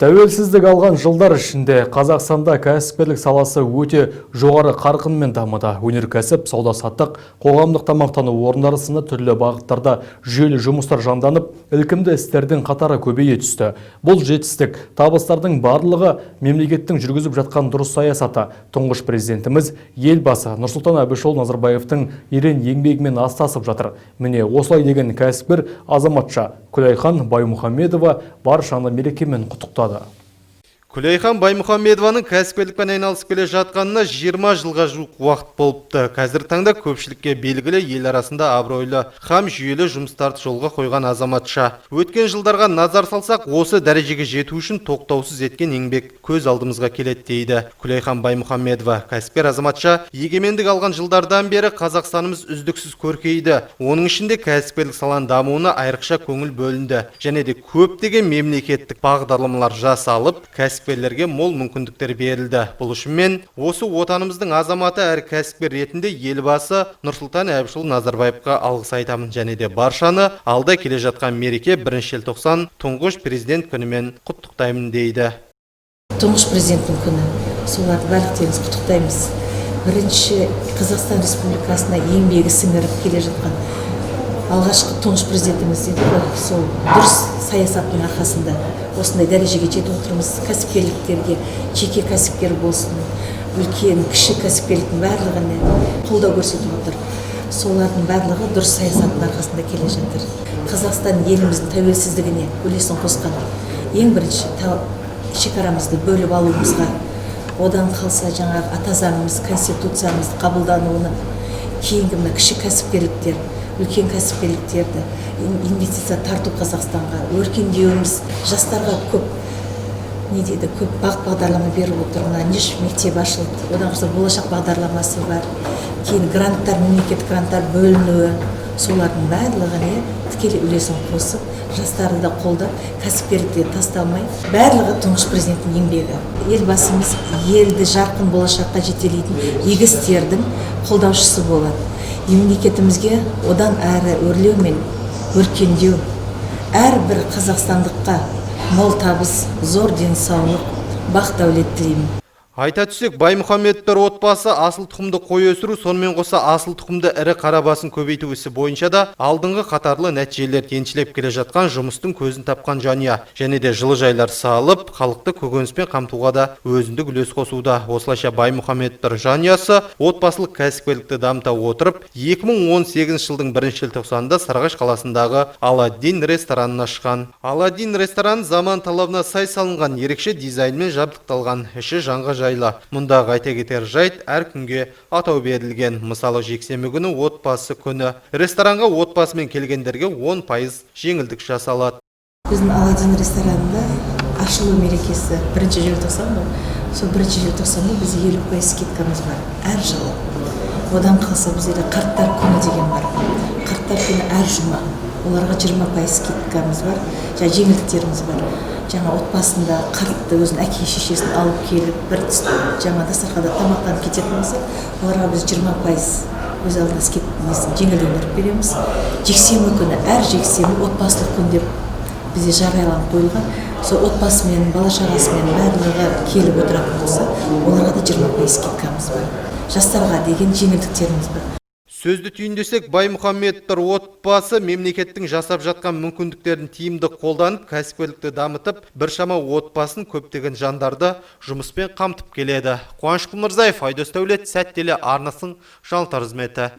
Тәуелсіздік алған жылдар ішінде Қазақстанда кәсіпкерлік саласы өте жоғары қарқынмен дамыды. Өнеркәсіп, сауда-саттық, қоғамдық тамақтану орындары сынды түрлі бағыттарда жүйелі жұмыстар жанданып, ілкімді істердің қатары көбейе түсті. Бұл жетістік табыстардың барлығы мемлекеттің жүргізіп жатқан дұрыс саясаты. Тұңғыш президентіміз елбасы Нұрсұлтан Әбішұлы Назарбаевтың ерен еңбегімен астасып жатыр. Міне осылай деген кәсіпкер азаматша Күлайхан Баймұхамедова баршаны мерекемен құттықтады. Күлайхан Баймұхамедованың кәсіпкерлікпен айналысып келе жатқанына 20 жылға жуық уақыт болыпты. Қазіргі таңда көпшілікке белгілі, ел арасында абыройлы һәм жүйелі жұмыстарды жолға қойған азаматша. Өткен жылдарға назар салсақ, осы дәрежеге жету үшін тоқтаусыз еткен еңбек көз алдымызға келеді дейді Күлайхан Баймұхамедова. Кәсіпкер азаматша егемендік алған жылдардан бері Қазақстанымыз үздіксіз көркейді. Оның ішінде кәсіпкерлік саланың дамуына айрықша көңіл бөлінді және де көптеген мемлекеттік бағдарламалар жасалып, кәсіпкерлерге мол мүмкіндіктер берілді. Бұл үшін мен осы отанымыздың азаматы әрі кәсіпкер ретінде елбасы Нұрсұлтан Әбішұлы Назарбаевқа алғыс айтамын және де баршаны алда келе жатқан мереке 1 желтоқсан тұңғыш президент күнімен құттықтаймын дейді. Тұңғыш президенттің күні, соларды барлықтарыңыз құттықтаймыз. Бірінші Қазақстан Республикасына еңбегі сіңіріп келе жатқан алғашқы тұңғыш президентіміз дейді ғой, сол дұрыс саясаттың арқасында осындай дәрежеге жетіп отырмыз. Кәсіпкерліктерге, жеке кәсіпкер болсын, үлкен, кіші кәсіпкерліктің барлығына қолдау көрсетіп отыр. Солардың барлығы дұрыс саясаттың арқасында келе жатыр. Қазақстан еліміздің тәуелсіздігіне үлесін қосқан. Ең бірінші шекарамызды бөліп алуымызға, одан қалса жаңағы ата заңымыз, конституциямыз қабылдануына, кейінгі мына кіші кәсіпкерліктер, үлкен кәсіпкерліктерді инвестиция тарту Қазақстанға, өркендеуіміз, жастарға көп көп бағыт бағдарлама беріп отыр. Ниш мектеп ашылды, одан қоса болашақ бағдарламасы бар. Кейін гранттар, мемлекеттік гранттар бөлінуі, солардың барлығына тікелей үлесін қосып, жастарды да қолдап, кәсіпкерлікке тасталмай, барлығы тұңғыш президенттің еңбегі. Елбасымыз елді жарқын болашаққа жетелейтін игі істердің қолдаушысы болады. Мемлекетімізге одан әрі өрлеу мен өркендеу, әрбір қазақстандыққа мол табыс, зор денсаулық, бақ-дәулет тілеймін. Айта түсек, Баймұхамедовтар отбасы асыл тұқымды қой өсіру, сонымен қоса асыл тұқымды ірі қара басын көбейту ісі бойынша да алдыңғы қатарлы нәтижелер еншілеп келе жатқан жұмыстың көзін тапқан жанұя. Және де жылыжайлар салып, халықты көкөніспен қамтуға да өзіндік үлес қосуда. Осылайша Баймұхамедовтар жанұясы отбасылық кәсіпкерлікті дамыта отырып, 2018 жылдың 1 желтоқсанында Сарыағаш қаласындағы Аладдин ресторанын ашқан. Аладдин рестораны заман талабына сай салынған, ерекше дизайнмен жабдықталған, іші жанға жайлы. Мұндағы айта кетер жайт, әр күнге атау берілген. Мысалы, жексенбі күні отбасы күні. Ресторанға отбасымен келгендерге 10% жеңілдік жасалады. Біздің Аладдин ресторанында ашылу мерекесі 1 желтоқсан ғой. Сол 1 желтоқсанда бізде 50% скидкамыз бар әр жылы. Одан қалса бізде қарттар күні деген бар. Қарттар күні әр жұма. Оларға 20% скидкамыз бар. Жеңілдіктеріміз бар. Жаңа отбасында қартты өзінің әке шешесін алып келіп, бір жаңа дастарханда тамақтанып кететін болса, оларға біз 20% өз алдына жеңілдендіріп береміз. Жексенбі күні, әр жексенбі отбасылық күн деп бізде жарияланып қойылған. Сол отбасымен, бала-шағасымен барлығы келіп отыратын болса, оларға да 20% скидкамыз бар. Жастарға деген жеңілдіктеріміз бар. Сөзді түйіндесек, Баймұхамедовтар отбасы мемлекеттің жасап жатқан мүмкіндіктерін тиімді қолданып, кәсіпкерлікті дамытып, біршама отбасын көптеген жандарды жұмыспен қамтып келеді. Қуаныш Құлмырзаев, Айдос Дәулет, Сәт теле арнасының жаңалықтар қызметі.